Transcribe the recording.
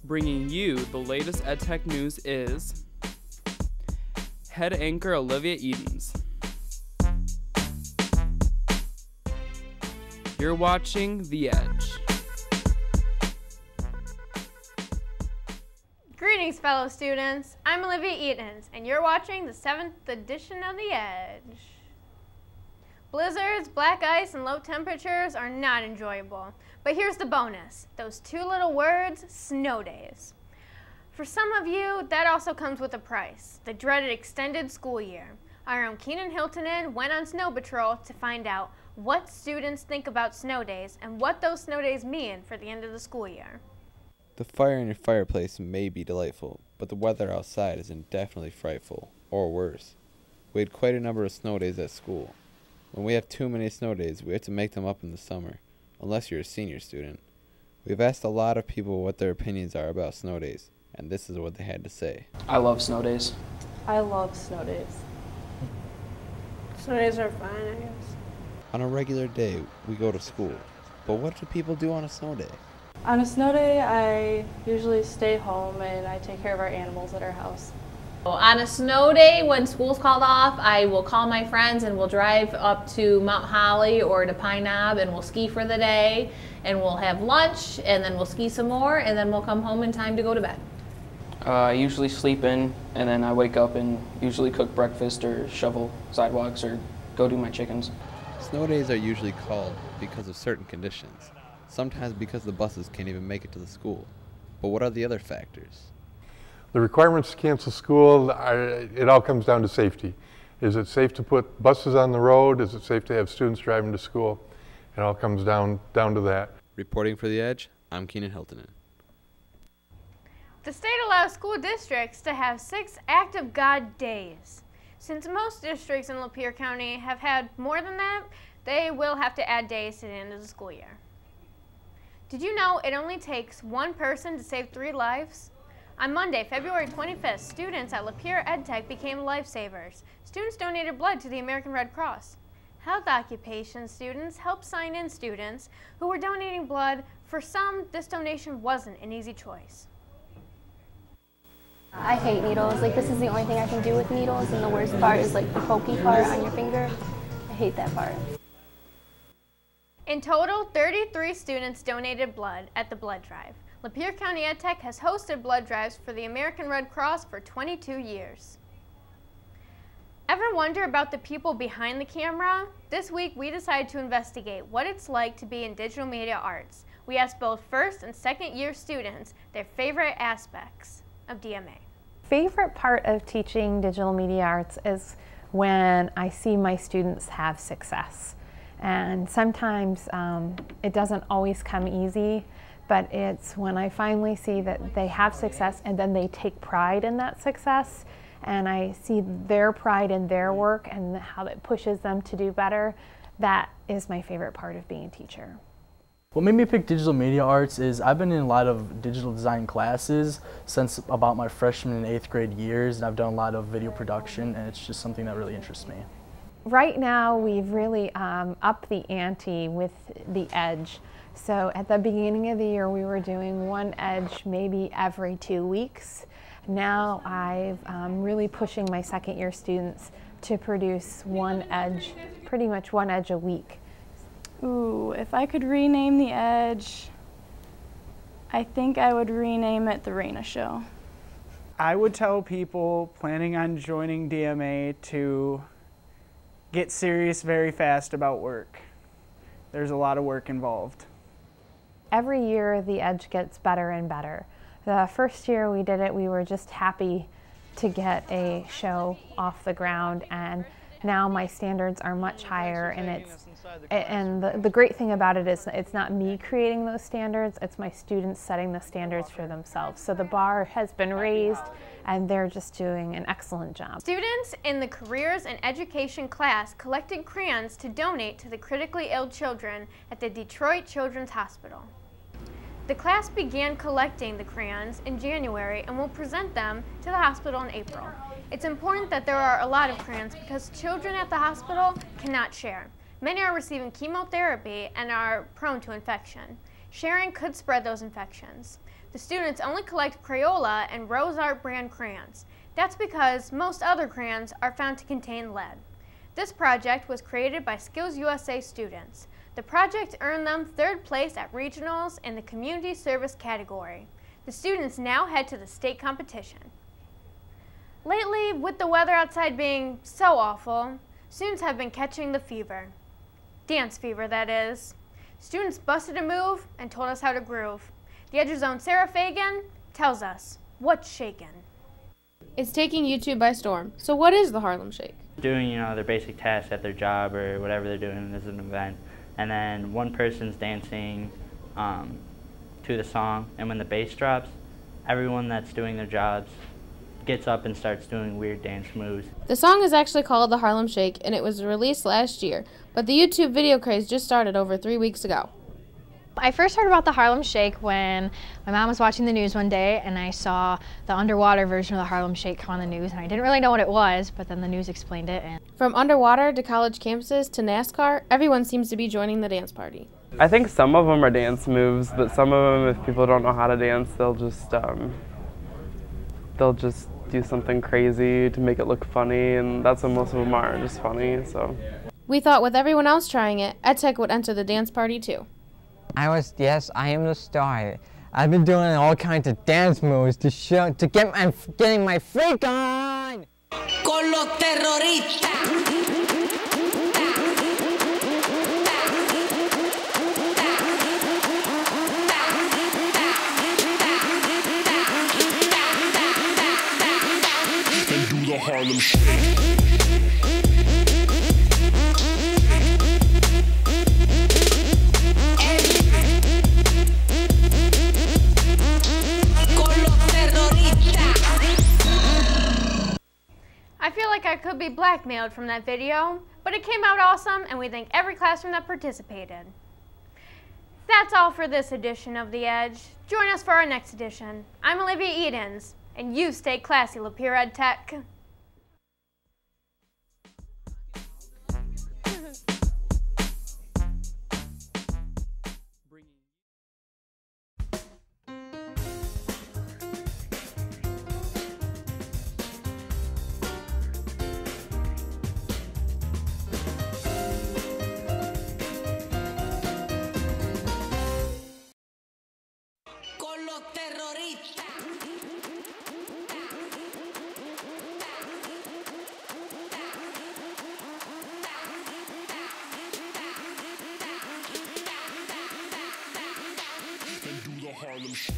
Bringing you the latest EdTech news is head anchor Olivia Edens. You're watching The Edge. Greetings, fellow students. I'm Olivia Edens, and you're watching the 7th edition of The Edge. Blizzards, black ice, and low temperatures are not enjoyable. But here's the bonus. Those two little words, snow days. For some of you, that also comes with a price, the dreaded extended school year. Our own Keenan Hiltonen went on snow patrol to find out what students think about snow days and what those snow days mean for the end of the school year. The fire in your fireplace may be delightful, but the weather outside is indefinitely frightful, or worse. We had quite a number of snow days at school. When we have too many snow days, we have to make them up in the summer, unless you're a senior student. We've asked a lot of people what their opinions are about snow days, and this is what they had to say. I love snow days. I love snow days. Snow days are fun, I guess. On a regular day, we go to school, but what do people do on a snow day? On a snow day, I usually stay home and I take care of our animals at our house. On a snow day, when school's called off, I will call my friends and we'll drive up to Mount Holly or to Pine Knob and we'll ski for the day and we'll have lunch and then we'll ski some more and then we'll come home in time to go to bed. I usually sleep in and then I wake up and usually cook breakfast or shovel sidewalks or go do my chickens. Snow days are usually called because of certain conditions, sometimes because the buses can't even make it to the school. But what are the other factors? The requirements to cancel school, it all comes down to safety. Is it safe to put buses on the road? Is it safe to have students driving to school? It all comes down to that. Reporting for The Edge, I'm Keenan Hiltonen. The state allows school districts to have 6 Act of God days. Since most districts in Lapeer County have had more than that, they will have to add days to the end of the school year. Did you know it only takes one person to save 3 lives? On Monday, February 25th, students at Lapeer EdTech became lifesavers. Students donated blood to the American Red Cross. Health occupation students helped sign in students who were donating blood. For some, this donation wasn't an easy choice. I hate needles. Like, this is the only thing I can do with needles, and the worst part is like the pokey part on your finger. I hate that part. In total, 33 students donated blood at the blood drive. Lapeer County EdTech has hosted blood drives for the American Red Cross for 22 years. Ever wonder about the people behind the camera? This week we decided to investigate what it's like to be in digital media arts. We asked both first and second year students their favorite aspects of DMA. Favorite part of teaching digital media arts is when I see my students have success. And sometimes it doesn't always come easy, but it's when I finally see that they have success and then they take pride in that success, and I see their pride in their work and how it pushes them to do better. That is my favorite part of being a teacher. What made me pick digital media arts is I've been in a lot of digital design classes since about my freshman and 8th grade years, and I've done a lot of video production, and it's just something that really interests me. Right now we've really upped the ante with the Edge. So at the beginning of the year we were doing one Edge maybe every 2 weeks. Now I'm really pushing my second year students to produce one Edge, pretty much one Edge a week. Ooh, if I could rename the Edge, I think I would rename it the Raina Show. I would tell people planning on joining DMA to get serious very fast about work. There's a lot of work involved. Every year the Edge gets better and better. The first year we did it, we were just happy to get a show off the ground, and now my standards are much higher, and the great thing about it is it's not me creating those standards, it's my students setting the standards for themselves. So the bar has been raised and they're just doing an excellent job. Students in the Careers and Education class collected crayons to donate to the critically ill children at the Detroit Children's Hospital. The class began collecting the crayons in January and will present them to the hospital in April. It's important that there are a lot of crayons because children at the hospital cannot share. Many are receiving chemotherapy and are prone to infection. Sharing could spread those infections. The students only collect Crayola and Rose Art brand crayons. That's because most other crayons are found to contain lead. This project was created by Skills USA students. The project earned them 3rd place at regionals in the community service category. The students now head to the state competition. Lately, with the weather outside being so awful, students have been catching the fever. Dance fever, that is. Students busted a move and told us how to groove. The Edge's own Sarah Fagan tells us what's shaking. It's taking YouTube by storm. So what is the Harlem Shake? Doing, their basic tasks at their job or whatever they're doing as an event. And then one person's dancing to the song, and when the bass drops, everyone that's doing their jobs gets up and starts doing weird dance moves. The song is actually called the Harlem Shake, and it was released last year, but the YouTube video craze just started over 3 weeks ago. I first heard about the Harlem Shake when my mom was watching the news one day and I saw the underwater version of the Harlem Shake come on the news, and I didn't really know what it was, but then the news explained it. From underwater to college campuses to NASCAR, everyone seems to be joining the dance party. I think some of them are dance moves, but some of them, if people don't know how to dance, they'll just do something crazy to make it look funny, and that's what most of them are, just funny. So we thought with everyone else trying it, EdTech would enter the dance party too. Yes, I am the star. I've been doing all kinds of dance moves to getting my freak on. Con los terroristas. The Harlem Shake. I feel like I could be blackmailed from that video, but it came out awesome and we thank every classroom that participated. That's all for this edition of The Edge. Join us for our next edition. I'm Olivia Edens, and you stay classy, Lapeer Ed Tech. Harlem Shake.